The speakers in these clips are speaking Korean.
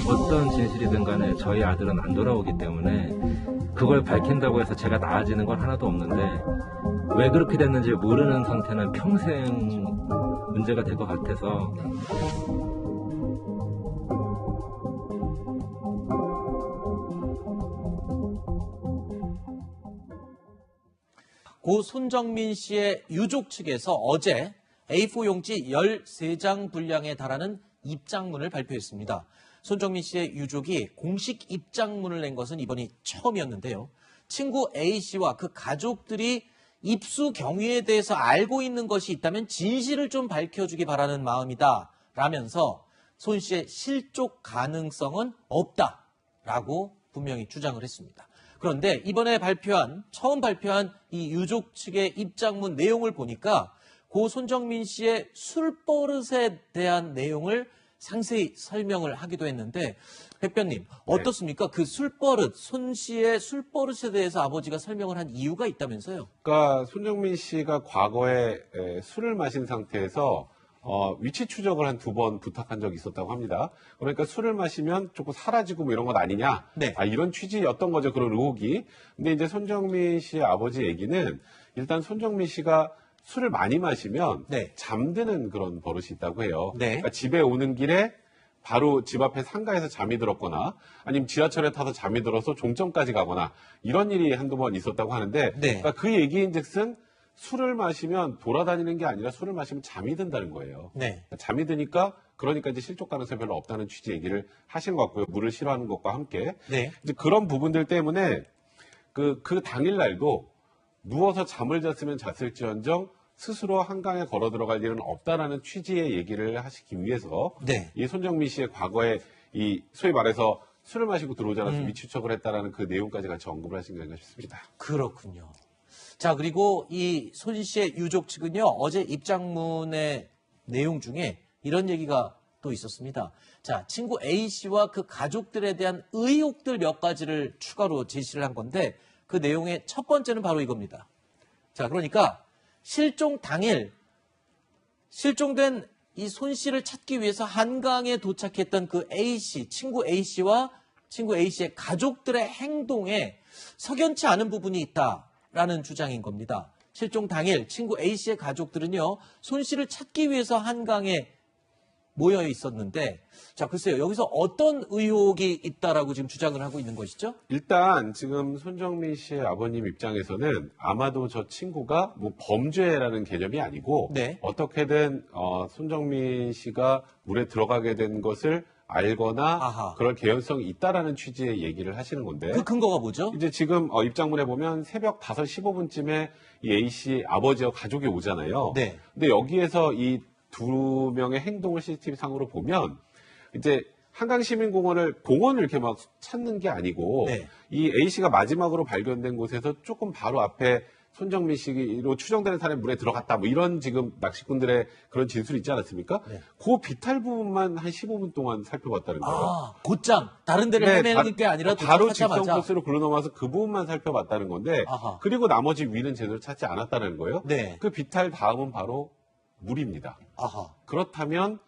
어떤 진실이든 간에 저희 아들은 안 돌아오기 때문에 그걸 밝힌다고 해서 제가 나아지는 건 하나도 없는데 왜 그렇게 됐는지 모르는 상태는 평생 문제가 될 것 같아서. 고 손정민 씨의 유족 측에서 어제 A4 용지 13장 분량에 달하는 입장문을 발표했습니다. 손정민 씨의 유족이 공식 입장문을 낸 것은 이번이 처음이었는데요. 친구 A씨와 그 가족들이 입수 경위에 대해서 알고 있는 것이 있다면 진실을 좀 밝혀주기 바라는 마음이다 라면서 손 씨의 실족 가능성은 없다라고 분명히 주장을 했습니다. 그런데 이번에 처음 발표한 이 유족 측의 입장문 내용을 보니까 고 손정민 씨의 술버릇에 대한 내용을 상세히 설명을 하기도 했는데, 백변님 어떻습니까? 그 술버릇, 손 씨의 술버릇에 대해서 아버지가 설명을 한 이유가 있다면서요? 그러니까 손정민 씨가 과거에 술을 마신 상태에서 위치 추적을 한 2번 부탁한 적이 있었다고 합니다. 그러니까 술을 마시면 조금 사라지고 뭐 이런 것 아니냐? 네. 이런 취지였던 거죠. 그런 의혹이. 근데 이제 손정민 씨의 아버지 얘기는 일단 손정민 씨가 술을 많이 마시면 네. 잠드는 그런 버릇이 있다고 해요. 네. 그러니까 집에 오는 길에 바로 집 앞에 상가에서 잠이 들었거나 아니면 지하철에 타서 잠이 들어서 종점까지 가거나 이런 일이 한두 번 있었다고 하는데 네. 그러니까 그 얘기인즉슨 술을 마시면 돌아다니는 게 아니라 술을 마시면 잠이 든다는 거예요. 네. 잠이 드니까 그러니까 이제 실족 가능성이 별로 없다는 취지 얘기를 하신 것 같고요. 물을 싫어하는 것과 함께. 네. 이제 그런 부분들 때문에 그 당일 날도 누워서 잠을 잤으면 잤을지언정 스스로 한강에 걸어 들어갈 일은 없다라는 취지의 얘기를 하시기 위해서 네. 이 손정민 씨의 과거에 이 소위 말해서 술을 마시고 들어오지 않아서 위추척을 했다라는 그 내용까지 같이 언급을 하신 게 아닌가 싶습니다. 그렇군요. 자, 그리고 이 손 씨의 유족 측은요, 어제 입장문의 내용 중에 이런 얘기가 또 있었습니다. 자, 친구 A씨와 그 가족들에 대한 의혹들 몇 가지를 추가로 제시를 한 건데 그 내용의 첫 번째는 바로 이겁니다. 자, 그러니까 실종 당일 실종된 이 손 씨를 찾기 위해서 한강에 도착했던 그 A씨, 친구 A씨와 친구 A씨의 가족들의 행동에 석연치 않은 부분이 있다라는 주장인 겁니다. 실종 당일 친구 A씨의 가족들은요, 손 씨를 찾기 위해서 한강에 모여 있었는데, 자, 글쎄요, 여기서 어떤 의혹이 있다라고 지금 주장을 하고 있는 것이죠? 일단 지금 손정민 씨의 아버님 입장에서는 아마도 저 친구가 뭐 범죄라는 개념이 아니고 네. 어떻게든 손정민 씨가 물에 들어가게 된 것을 알거나 아하. 그럴 개연성이 있다라는 취지의 얘기를 하시는 건데 그 근거가 뭐죠? 이제 지금 입장문에 보면 새벽 5시 15분쯤에 이 A씨 아버지와 가족이 오잖아요. 네. 근데 여기에서 이 2명의 행동을 CCTV 상으로 보면 이제 한강시민공원을 공원을 이렇게 막 찾는 게 아니고 네. 이 A씨가 마지막으로 발견된 곳에서 조금 바로 앞에 손정민 씨로 추정되는 사람이 물에 들어갔다 뭐 이런 지금 낚시꾼들의 그런 진술이 있지 않았습니까? 네. 그 비탈 부분만 한 15분 동안 살펴봤다는 거예요. 아, 곧장 다른 데를 헤매는 게 아니라 바로 직선 도착하자마자. 코스로 굴러넘어서 그 부분만 살펴봤다는 건데 아하. 그리고 나머지 위는 제대로 찾지 않았다는 거예요. 네. 그 비탈 다음은 바로 물입니다. 아하. 그렇다면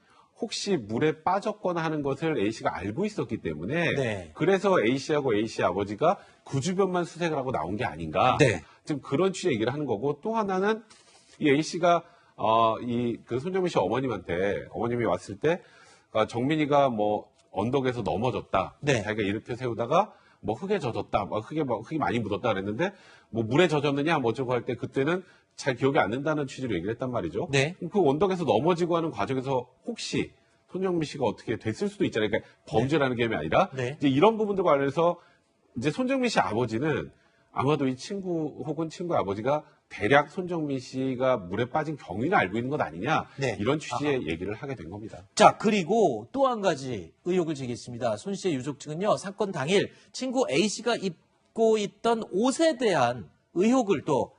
혹시 물에 빠졌거나 하는 것을 A씨가 알고 있었기 때문에 네. 그래서 A씨하고 A씨 아버지가 그 주변만 수색을 하고 나온 게 아닌가. 네. 지금 그런 취지의 얘기를 하는 거고 또 하나는 이 A씨가 그 손정민 씨 어머님이 왔을 때 정민이가 뭐 언덕에서 넘어졌다. 네. 자기가 일으켜 세우다가 뭐 흙에 젖었다. 흙이 많이 묻었다 그랬는데 뭐 물에 젖었느냐 뭐 어쩌고 할 때 그때는 잘 기억이 안 난다는 취지로 얘기를 했단 말이죠. 네. 그 언덕에서 넘어지고 하는 과정에서 혹시 손정민 씨가 어떻게 됐을 수도 있잖아요. 그러니까 범죄라는 개념이 아니라 네. 이제 이런 부분들과 관련해서 이제 손정민 씨 아버지는 아마도 이 친구 혹은 친구 아버지가 대략 손정민 씨가 물에 빠진 경위를 알고 있는 것 아니냐 네. 이런 취지의 얘기를 하게 된 겁니다. 자, 그리고 또 한 가지 의혹을 제기했습니다. 손 씨의 유족 측은요, 사건 당일 친구 A 씨가 입고 있던 옷에 대한 의혹을 또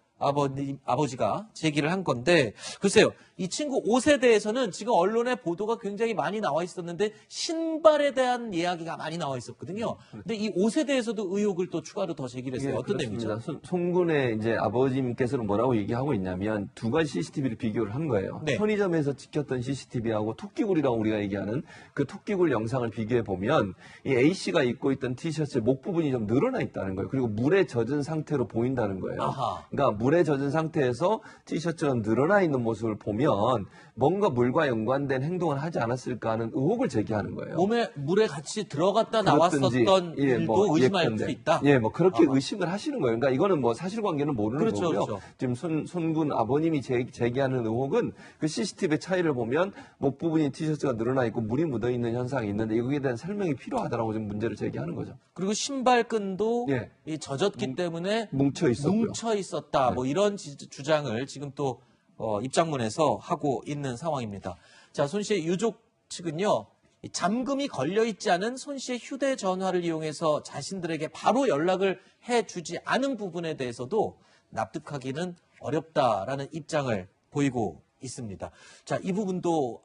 아버지가 제기를 한 건데, 글쎄요, 이 친구 옷에 대해서는 지금 언론의 보도가 굉장히 많이 나와 있었는데, 신발에 대한 이야기가 많이 나와 있었거든요. 근데 이 옷에 대해서도 의혹을 또 추가로 더 제기를 했어요. 어떤 그렇습니다. 내용이죠? 손군의 이제 아버님께서는 뭐라고 얘기하고 있냐면 두 가지 CCTV를 비교를 한 거예요. 네. 편의점에서 찍혔던 CCTV하고 토끼굴이라고 우리가 얘기하는 그 토끼굴 영상을 비교해 보면 이 A 씨가 입고 있던 티셔츠의 목 부분이 좀 늘어나 있다는 거예요. 그리고 물에 젖은 상태로 보인다는 거예요. 아하. 그러니까 물에 젖은 상태에서 티셔츠가 늘어나 있는 모습을 보면 뭔가 물과 연관된 행동을 하지 않았을까 하는 의혹을 제기하는 거예요. 몸에 물에 같이 들어갔다 그렇든지, 나왔었던 예, 일도 뭐 의심할 예컨대. 수 있다. 예, 뭐 그렇게 아하. 의심을 하시는 거예요. 그러니까 이거는 뭐 사실관계는 모르는 그렇죠, 거고요. 그렇죠. 지금 손군 아버님이 제기하는 의혹은 그 CCTV 차이를 보면 목 부분이 티셔츠가 늘어나 있고 물이 묻어 있는 현상이 있는데 이거에 대한 설명이 필요하다라고 지금 문제를 제기하는 거죠. 그리고 신발끈도 예. 이 젖었기 때문에 뭉쳐 있었고요. 뭉쳐 있었다. 뭐 이런 주장을 지금 또 입장문에서 하고 있는 상황입니다. 자, 손 씨의 유족 측은요, 이 잠금이 걸려 있지 않은 손 씨의 휴대전화를 이용해서 자신들에게 바로 연락을 해주지 않은 부분에 대해서도 납득하기는 어렵다라는 입장을 보이고 있습니다. 자, 이 부분도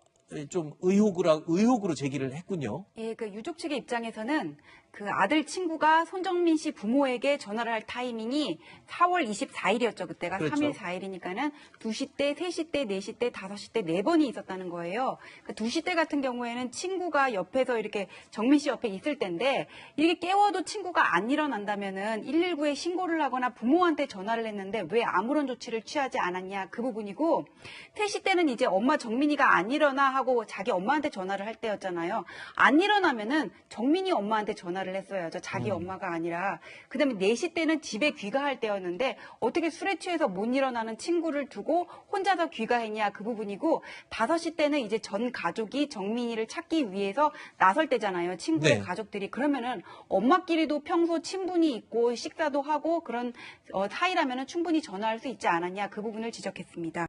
좀 의혹으로 제기를 했군요. 예, 그 유족 측의 입장에서는 그 아들 친구가 손정민 씨 부모에게 전화를 할 타이밍이 4월 24일이었죠. 그때가 그렇죠. 3일 4일이니까는 2시 때, 3시 때, 4시 때, 5시 때 4번이 있었다는 거예요. 그 2시 때 같은 경우에는 친구가 옆에서 이렇게 정민 씨 옆에 있을 때인데 이렇게 깨워도 친구가 안 일어난다면은 119에 신고를 하거나 부모한테 전화를 했는데 왜 아무런 조치를 취하지 않았냐 그 부분이고 3시 때는 이제 엄마 정민이가 안 일어나 하고 자기 엄마한테 전화를 할 때였잖아요. 안 일어나면은 정민이 엄마한테 전화를 했어야죠. 자기 엄마가 아니라. 그다음에 4시 때는 집에 귀가할 때였는데 어떻게 술에 취해서 못 일어나는 친구를 두고 혼자서 귀가했냐 그 부분이고 5시 때는 이제 전 가족이 정민이를 찾기 위해서 나설 때잖아요. 친구의 네. 가족들이. 그러면은 엄마끼리도 평소 친분이 있고 식사도 하고 그런 사이라면은 충분히 전화할 수 있지 않았냐 그 부분을 지적했습니다.